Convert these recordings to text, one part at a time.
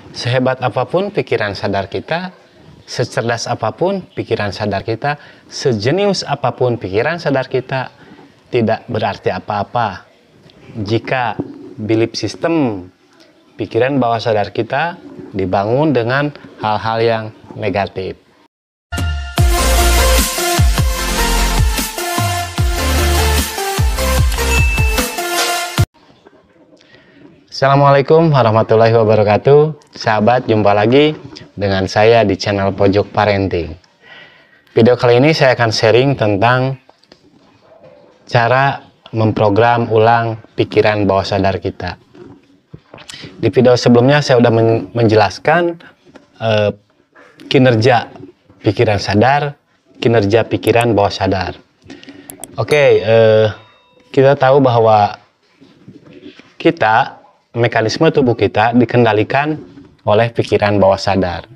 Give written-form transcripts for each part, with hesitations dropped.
Sehebat apapun pikiran sadar kita, secerdas apapun pikiran sadar kita, sejenius apapun pikiran sadar kita, tidak berarti apa-apa jika belief sistem pikiran bawah sadar kita dibangun dengan hal-hal yang negatif. Assalamualaikum warahmatullahi wabarakatuh. Sahabat, jumpa lagi dengan saya di channel Pojok Parenting. Video kali ini saya akan sharing tentang cara memprogram ulang pikiran bawah sadar kita. Di video sebelumnya saya sudah menjelaskan kinerja pikiran sadar, kinerja pikiran bawah sadar. Oke, kita tahu bahwa mekanisme tubuh kita dikendalikan oleh pikiran bawah sadar.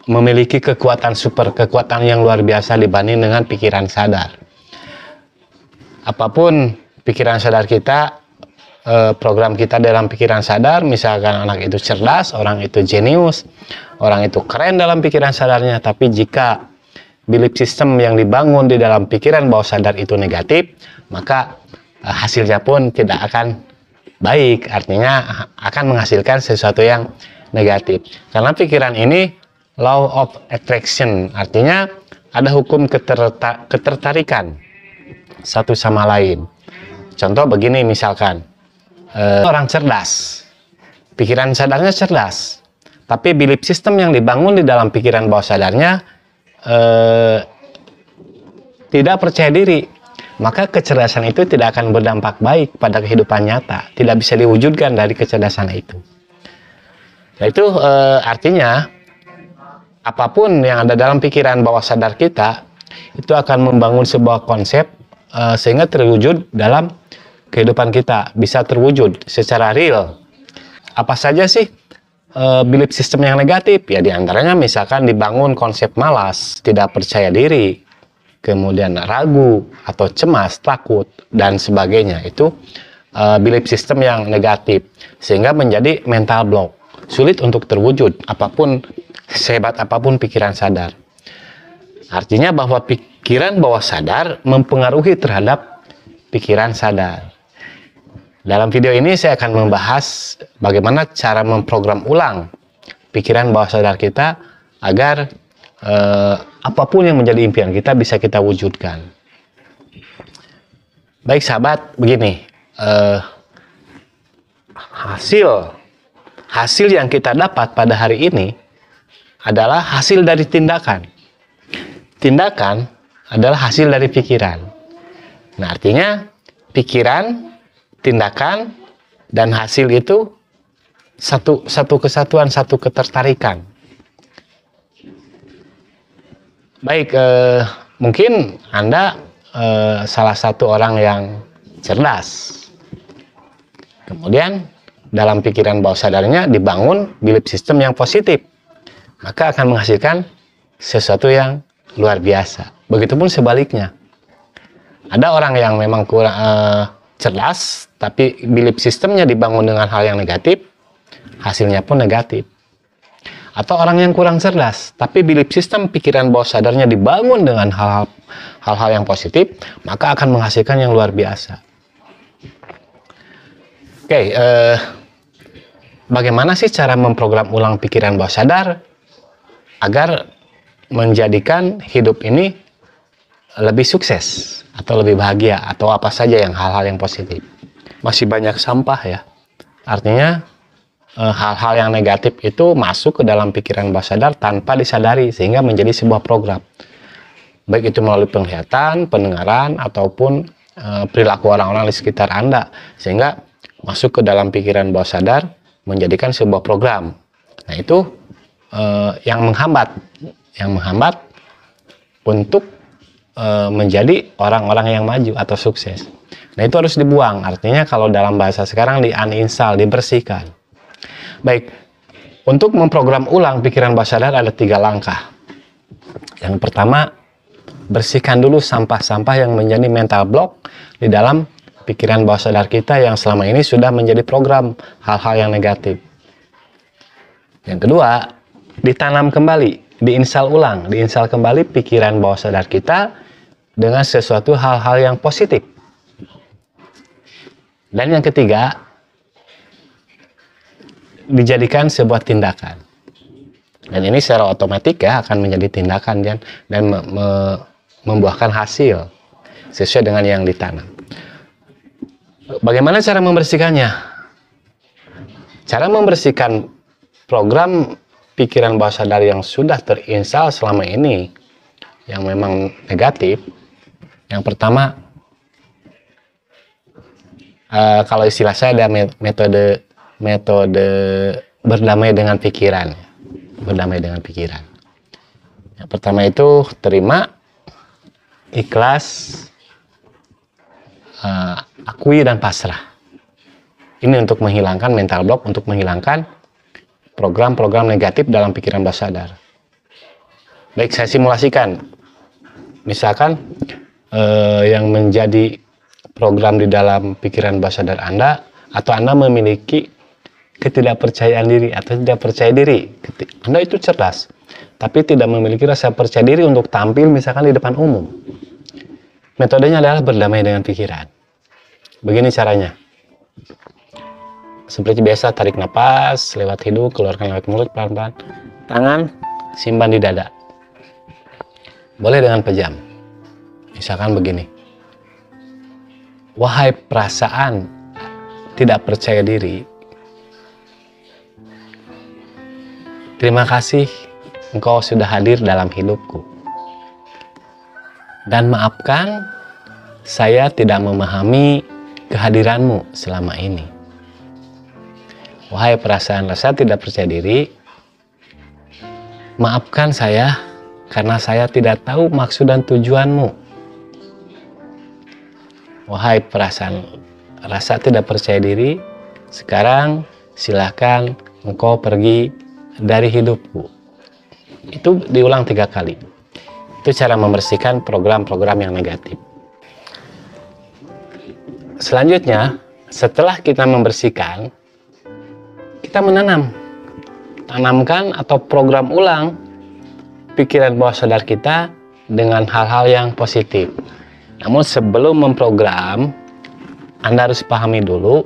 Memiliki kekuatan yang luar biasa dibanding dengan pikiran sadar. Apapun pikiran sadar kita, program kita dalam pikiran sadar, misalkan anak itu cerdas, orang itu jenius, orang itu keren dalam pikiran sadarnya, tapi jika belief system yang dibangun di dalam pikiran bawah sadar itu negatif, maka hasilnya pun tidak akan baik, artinya akan menghasilkan sesuatu yang negatif. Karena pikiran ini law of attraction, artinya ada hukum ketertarikan satu sama lain. Contoh begini, misalkan orang cerdas, pikiran sadarnya cerdas, tapi belief system yang dibangun di dalam pikiran bawah sadarnya tidak percaya diri, maka kecerdasan itu tidak akan berdampak baik pada kehidupan nyata, tidak bisa diwujudkan dari kecerdasan itu. Itu artinya apapun yang ada dalam pikiran bawah sadar kita itu akan membangun sebuah konsep sehingga terwujud dalam kehidupan kita, bisa terwujud secara real. Apa saja sih belief system yang negatif? Ya diantaranya misalkan dibangun konsep malas, tidak percaya diri, kemudian ragu atau cemas, takut, dan sebagainya. Itu belief system yang negatif, sehingga menjadi mental block, sulit untuk terwujud apapun, sehebat apapun pikiran sadar. Artinya bahwa pikiran bawah sadar mempengaruhi terhadap pikiran sadar. Dalam video ini saya akan membahas bagaimana cara memprogram ulang pikiran bawah sadar kita agar apapun yang menjadi impian kita bisa kita wujudkan. Baik sahabat, begini, hasil yang kita dapat pada hari ini adalah hasil dari tindakan. Tindakan adalah hasil dari pikiran. Nah, artinya pikiran, tindakan, dan hasil itu satu kesatuan, satu ketertarikan. Baik, mungkin Anda salah satu orang yang cerdas. Kemudian dalam pikiran bawah sadarnya dibangun belief system yang positif, maka akan menghasilkan sesuatu yang luar biasa. Begitupun sebaliknya. Ada orang yang memang kurang cerdas, tapi belief systemnya dibangun dengan hal yang negatif, hasilnya pun negatif. Atau orang yang kurang cerdas, tapi belief system pikiran bawah sadarnya dibangun dengan hal-hal yang positif, maka akan menghasilkan yang luar biasa. Oke, bagaimana sih cara memprogram ulang pikiran bawah sadar agar menjadikan hidup ini lebih sukses atau lebih bahagia atau apa saja yang hal-hal yang positif? Masih banyak sampah ya, artinya hal-hal yang negatif itu masuk ke dalam pikiran bawah sadar tanpa disadari, sehingga menjadi sebuah program. Baik itu melalui penglihatan, pendengaran, ataupun perilaku orang-orang di sekitar Anda, sehingga masuk ke dalam pikiran bawah sadar menjadikan sebuah program. Nah, itu yang menghambat untuk menjadi orang-orang yang maju atau sukses. Nah, itu harus dibuang. Artinya kalau dalam bahasa sekarang di-uninstall, dibersihkan. Baik, untuk memprogram ulang pikiran bawah sadar ada 3 langkah. Yang pertama, bersihkan dulu sampah-sampah yang menjadi mental block di dalam pikiran bawah sadar kita yang selama ini sudah menjadi program hal-hal yang negatif. Yang kedua, ditanam kembali, diinstal kembali pikiran bawah sadar kita dengan sesuatu hal-hal yang positif. Dan yang ketiga, dijadikan sebuah tindakan. Dan ini secara otomatis ya akan menjadi tindakan dan membuahkan hasil sesuai dengan yang ditanam. Bagaimana cara membersihkannya? Cara membersihkan program pikiran bawah sadar yang sudah terinstal selama ini, yang memang negatif, yang pertama, kalau istilah saya ada metode berdamai dengan pikiran. Berdamai dengan pikiran. Yang pertama itu terima, ikhlas, akui dan pasrah. Ini untuk menghilangkan mental block, untuk menghilangkan program-program negatif dalam pikiran bawah sadar. Baik, saya simulasikan. Misalkan yang menjadi program di dalam pikiran bawah sadar Anda, atau Anda memiliki ketidakpercayaan diri atau tidak percaya diri. Anda itu cerdas, tapi tidak memiliki rasa percaya diri untuk tampil misalkan di depan umum. Metodenya adalah berdamai dengan pikiran. Begini caranya. Seperti biasa, tarik napas lewat hidung, keluarkan lewat mulut pelan-pelan. Tangan simpan di dada. Boleh dengan pejam. Misalkan begini. Wahai perasaan tidak percaya diri, terima kasih engkau sudah hadir dalam hidupku. Dan maafkan saya tidak memahami kehadiranmu selama ini. Wahai perasaan rasa tidak percaya diri, maafkan saya karena saya tidak tahu maksud dan tujuanmu. Wahai perasaan rasa tidak percaya diri, sekarang silahkan engkau pergi dari hidupku. Itu diulang 3 kali. Itu cara membersihkan program-program yang negatif. Selanjutnya, setelah kita membersihkan, kita menanam. Tanamkan atau program ulang pikiran bawah sadar kita dengan hal-hal yang positif. Namun sebelum memprogram, Anda harus pahami dulu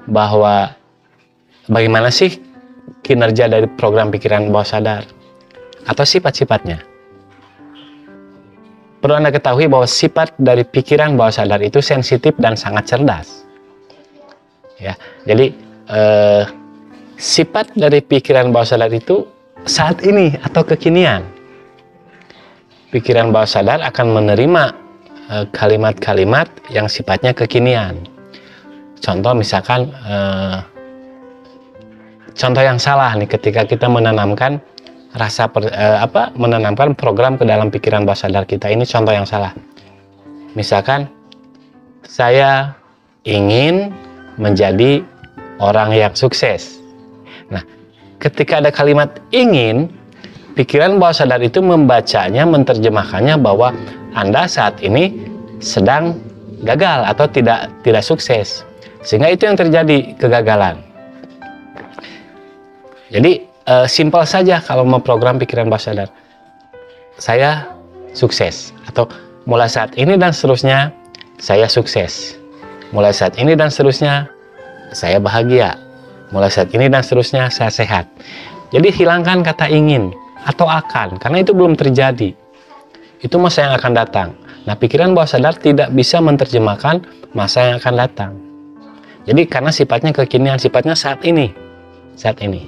bahwa bagaimana sih kinerja dari program pikiran bawah sadar atau sifat-sifatnya. Perlu Anda ketahui bahwa sifat dari pikiran bawah sadar itu sensitif dan sangat cerdas. Ya, jadi sifat dari pikiran bawah sadar itu saat ini atau kekinian. Pikiran bawah sadar akan menerima kalimat-kalimat yang sifatnya kekinian. Contoh misalkan contoh yang salah nih ketika kita menanamkan menanamkan program ke dalam pikiran bawah sadar kita, ini contoh yang salah. Misalkan saya ingin menjadi orang yang sukses. Nah, ketika ada kalimat ingin, pikiran bawah sadar itu membacanya, menerjemahkannya bahwa Anda saat ini sedang gagal atau tidak sukses. Sehingga itu yang terjadi, kegagalan. Jadi simpel saja kalau memprogram pikiran bawah sadar. Saya sukses, atau mulai saat ini dan seterusnya saya sukses. Mulai saat ini dan seterusnya saya bahagia. Mulai saat ini dan seterusnya saya sehat. Jadi hilangkan kata ingin atau akan, karena itu belum terjadi. Itu masa yang akan datang. Nah, pikiran bawah sadar tidak bisa menerjemahkan masa yang akan datang. Jadi karena sifatnya kekinian, sifatnya saat ini. Saat ini.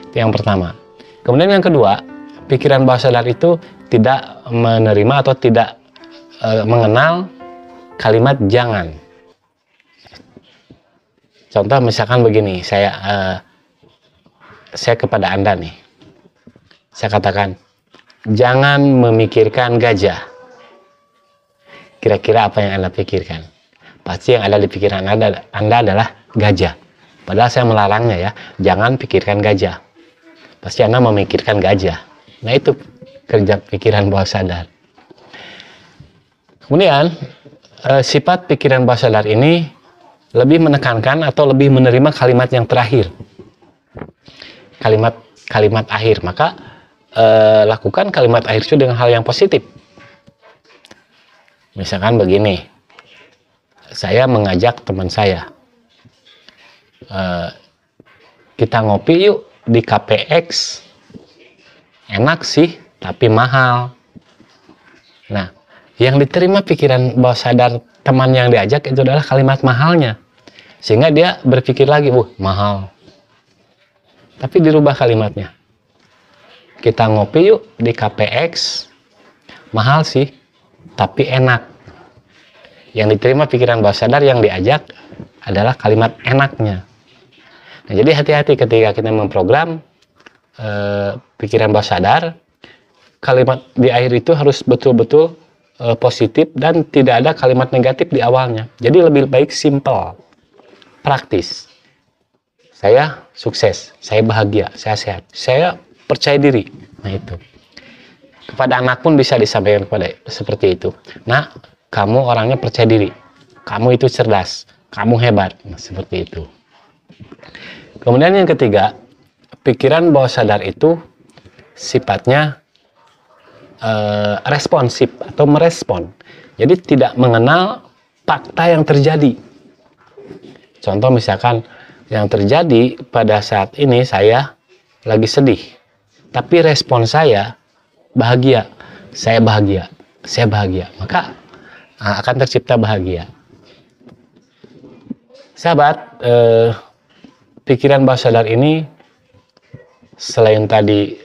Itu yang pertama. Kemudian yang kedua, pikiran bawah sadar itu tidak menerima atau tidak mengenal kalimat jangan. Contoh misalkan begini, saya kepada Anda nih, saya katakan, jangan memikirkan gajah. Kira-kira apa yang Anda pikirkan? Pasti yang ada di pikiran Anda adalah gajah. Padahal saya melarangnya ya, jangan pikirkan gajah. Pasti Anda memikirkan gajah. Nah, itu kerja pikiran bawah sadar. Kemudian sifat pikiran bawah sadar ini lebih menekankan atau lebih menerima kalimat yang terakhir. kalimat akhir. Maka lakukan kalimat akhir itu dengan hal yang positif. Misalkan begini, saya mengajak teman saya, kita ngopi yuk di Cafe X, enak sih tapi mahal. Nah, yang diterima pikiran bawah sadar teman yang diajak itu adalah kalimat mahalnya, sehingga dia berpikir lagi, mahal. Tapi dirubah kalimatnya, kita ngopi yuk di Cafe X, mahal sih tapi enak. Yang diterima pikiran bawah sadar yang diajak adalah kalimat enaknya. Nah, jadi hati-hati ketika kita memprogram pikiran bawah sadar, kalimat di akhir itu harus betul-betul positif dan tidak ada kalimat negatif di awalnya. Jadi lebih baik simple, praktis. Saya sukses, saya bahagia, saya sehat, saya percaya diri. Nah itu. Kepada anak pun bisa disampaikan kepada seperti itu. Nah, kamu orangnya percaya diri, kamu itu cerdas, kamu hebat. Nah, seperti itu. Kemudian yang ketiga, pikiran bawah sadar itu sifatnya responsif atau merespon. Jadi tidak mengenal fakta yang terjadi. Contoh misalkan yang terjadi pada saat ini, saya lagi sedih, tapi respon saya bahagia, saya bahagia, saya bahagia, maka akan tercipta bahagia. Sahabat, pikiran bawah sadar ini selain tadi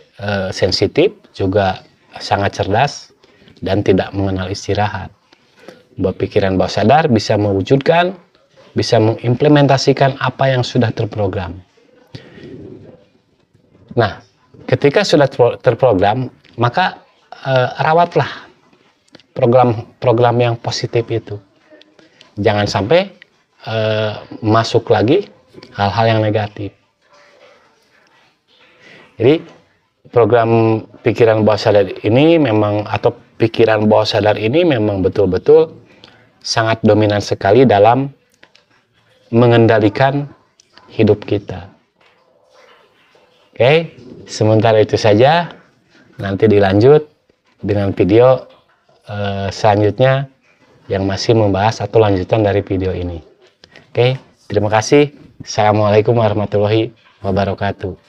sensitif, juga sangat cerdas dan tidak mengenal istirahat. Bahwa pikiran bawah sadar bisa mewujudkan, bisa mengimplementasikan apa yang sudah terprogram. Nah, ketika sudah terprogram, maka rawatlah program-program yang positif itu. Jangan sampai masuk lagi hal-hal yang negatif. Jadi program pikiran bawah sadar ini memang, atau pikiran bawah sadar ini memang betul-betul sangat dominan sekali dalam mengendalikan hidup kita. Oke, sementara itu saja. Nanti dilanjut dengan video selanjutnya yang masih membahas atau lanjutan dari video ini. Oke, terima kasih. Assalamualaikum warahmatullahi wabarakatuh.